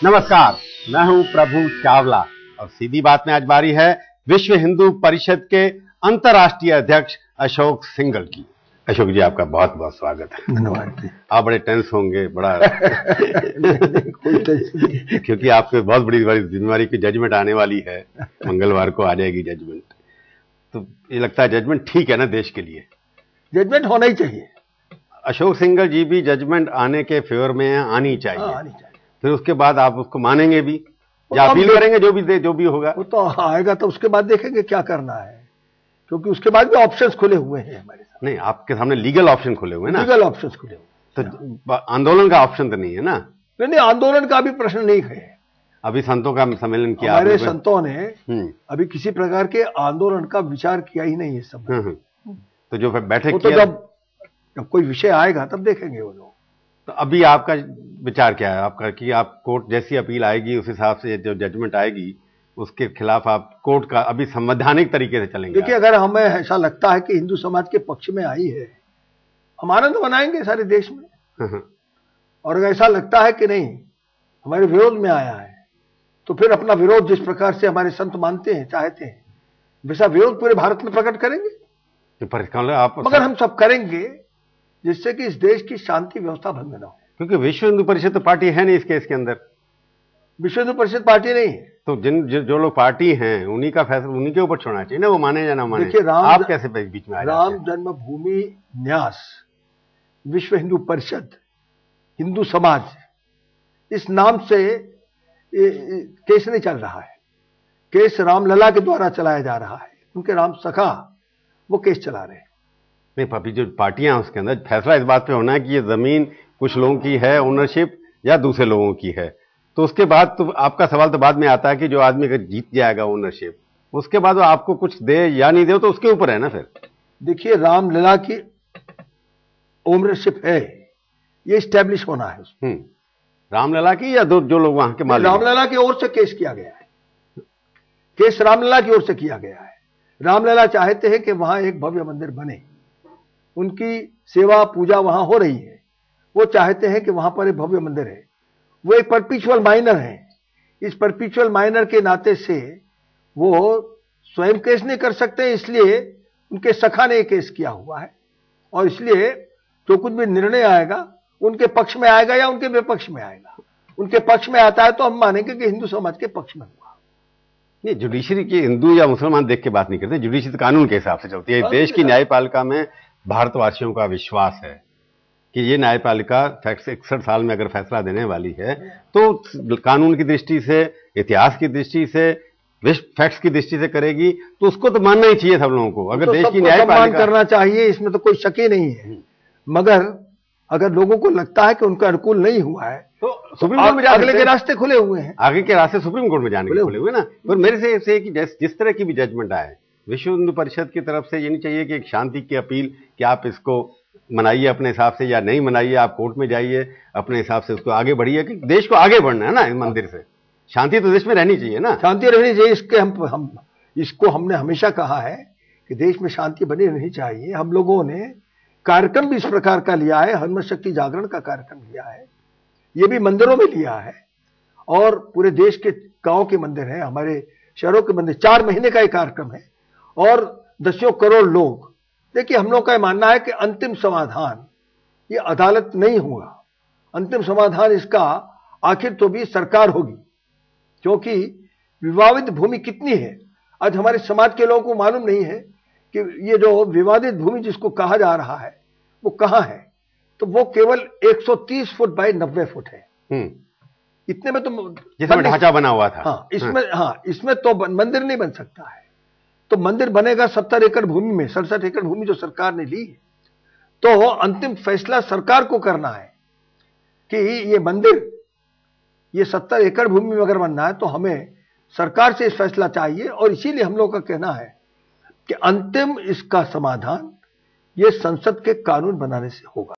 नमस्कार, मैं हूं प्रभु चावला और सीधी बात में आज बारी है विश्व हिंदू परिषद के अंतर्राष्ट्रीय अध्यक्ष अशोक सिंघल की। अशोक जी, आपका बहुत बहुत स्वागत है। धन्यवाद। आप बड़े टेंस होंगे, बड़ा क्योंकि आपके बहुत बड़ी जिम्मेवारी की जजमेंट आने वाली है। मंगलवार को आ जाएगी जजमेंट, तो ये लगता है जजमेंट ठीक है ना देश के लिए? जजमेंट होना ही चाहिए। अशोक सिंघल जी भी जजमेंट आने के फेवर में आनी चाहिए। आनी चाहिए। फिर उसके बाद आप उसको मानेंगे भी या अपील करेंगे? जो भी होगा वो तो आएगा, तो उसके बाद देखेंगे क्या करना है, क्योंकि उसके बाद भी ऑप्शंस खुले हुए हैं हमारे साथ। नहीं, आपके सामने लीगल ऑप्शन खुले हुए हैं ना? लीगल ऑप्शंस खुले हुए, तो आंदोलन का ऑप्शन तो नहीं है ना? नहीं, आंदोलन का भी प्रश्न नहीं है। अभी संतों का सम्मेलन किया, हमारे संतों ने अभी किसी प्रकार के आंदोलन का विचार किया ही नहीं है सब। तो जो बैठक तो जब कोई विषय आएगा तब देखेंगे वो लोग। तो अभी आपका विचार क्या है आपका, कि आप कोर्ट जैसी अपील आएगी उस हिसाब से जो जजमेंट आएगी उसके खिलाफ आप कोर्ट का अभी संवैधानिक तरीके से चलेंगे? देखिए, अगर हमें ऐसा लगता है कि हिंदू समाज के पक्ष में आई है, हम आनंद मनाएंगे सारे देश में। और अगर ऐसा लगता है कि नहीं, हमारे विरोध में आया है, तो फिर अपना विरोध जिस प्रकार से हमारे संत मानते हैं, चाहते हैं, वैसा विरोध पूरे भारत में प्रकट करेंगे। मगर हम सब करेंगे जिससे कि इस देश की शांति व्यवस्था भंग न हो। क्योंकि विश्व हिंदू परिषद तो पार्टी है नहीं इस केस के अंदर। विश्व हिंदू परिषद पार्टी नहीं है, तो जो लोग पार्टी हैं उन्हीं का फैसला उन्हीं के ऊपर छोड़ना चाहिए ना, वो माने या ना माने। देखिए, आप कैसे बीच में आ जाते हैं? राम जन्मभूमि न्यास, विश्व हिंदू परिषद, हिंदू समाज, इस नाम से केस नहीं चल रहा है। केस रामलला के द्वारा चलाया जा रहा है, उनके राम सखा वो केस चला रहे हैं। नहीं, अभी जो पार्टियां उसके अंदर फैसला इस बात पे होना है कि ये जमीन कुछ लोगों की है ओनरशिप या दूसरे लोगों की है। तो उसके बाद तो आपका सवाल तो बाद में आता है कि जो आदमी अगर जीत जाएगा ओनरशिप, उसके बाद वो आपको कुछ दे या नहीं दे, तो उसके ऊपर है ना। फिर देखिए, रामलला की ओनरशिप है, ये स्टैब्लिश होना है। रामलला की या जो लोग वहां के मालिक? रामलला की ओर से केस किया गया है। केस रामलला की ओर से किया गया है। रामलला चाहते हैं कि वहां एक भव्य मंदिर बने, उनकी सेवा पूजा वहां हो रही है, वो चाहते हैं कि वहां पर एक भव्य मंदिर है। वो एक परपिचुअल माइनर है। इस परपिचुअल माइनर के नाते से वो स्वयं केस नहीं कर सकते, इसलिए उनके सखा ने केस किया हुआ है। और इसलिए जो कुछ भी निर्णय आएगा उनके पक्ष में आएगा या उनके विपक्ष में आएगा। उनके पक्ष में आता है तो हम मानेंगे कि हिंदू समाज के पक्ष में हुआ। नहीं, जुडिशरी की हिंदू या मुसलमान देख के बात नहीं करते, जुडिशरी कानून के हिसाब से चलती है। देश की न्यायपालिका में भारतवासियों का विश्वास है कि ये न्यायपालिका 61 साल में अगर फैसला देने वाली है तो कानून की दृष्टि से, इतिहास की दृष्टि से, फैक्ट्स की दृष्टि से करेगी, तो उसको तो मानना ही चाहिए सब लोगों को। अगर देश की न्यायपालिका करना चाहिए, इसमें तो कोई शक ही नहीं है। मगर अगर लोगों को लगता है कि उनका अनुकूल नहीं हुआ है तो सुप्रीम कोर्ट में अगले के रास्ते खुले हुए हैं। आगे के रास्ते सुप्रीम कोर्ट में जाने के खुले हुए ना। पर मेरे से कि जिस तरह की भी जजमेंट आए विश्व हिंदू परिषद की तरफ से, ये नहीं चाहिए कि एक शांति की अपील कि आप इसको मनाइए अपने हिसाब से या नहीं मनाइए, आप कोर्ट में जाइए अपने हिसाब से उसको आगे बढ़िए, कि देश को आगे बढ़ना है ना। इस मंदिर से शांति तो देश में रहनी चाहिए ना। शांति रहनी चाहिए, इसको हमने हमेशा कहा है कि देश में शांति बनी रहनी चाहिए। हम लोगों ने कार्यक्रम भी इस प्रकार का लिया है, हनुमत शक्ति जागरण का कार्यक्रम लिया है, ये भी मंदिरों में लिया है। और पूरे देश के गांव के मंदिर हैं, हमारे शहरों के मंदिर, 4 महीने का एक कार्यक्रम है और दसियों करोड़ लोग। देखिए, हम लोग का मानना है कि अंतिम समाधान ये अदालत नहीं होगा। अंतिम समाधान इसका आखिर तो भी सरकार होगी, क्योंकि विवादित भूमि कितनी है आज हमारे समाज के लोगों को मालूम नहीं है कि ये जो विवादित भूमि जिसको कहा जा रहा है वो कहां है। तो वो केवल 130 फुट बाय 90 फुट है। इतने में तो जिसमें ढांचा बना हुआ था। इसमें तो मंदिर नहीं बन सकता है। तो मंदिर बनेगा 70 एकड़ भूमि में, 67 एकड़ भूमि जो सरकार ने ली। तो अंतिम फैसला सरकार को करना है कि ये मंदिर, ये 70 एकड़ भूमि में अगर बनना है तो हमें सरकार से इस फैसला चाहिए। और इसीलिए हम लोग का कहना है कि अंतिम इसका समाधान ये संसद के कानून बनाने से होगा।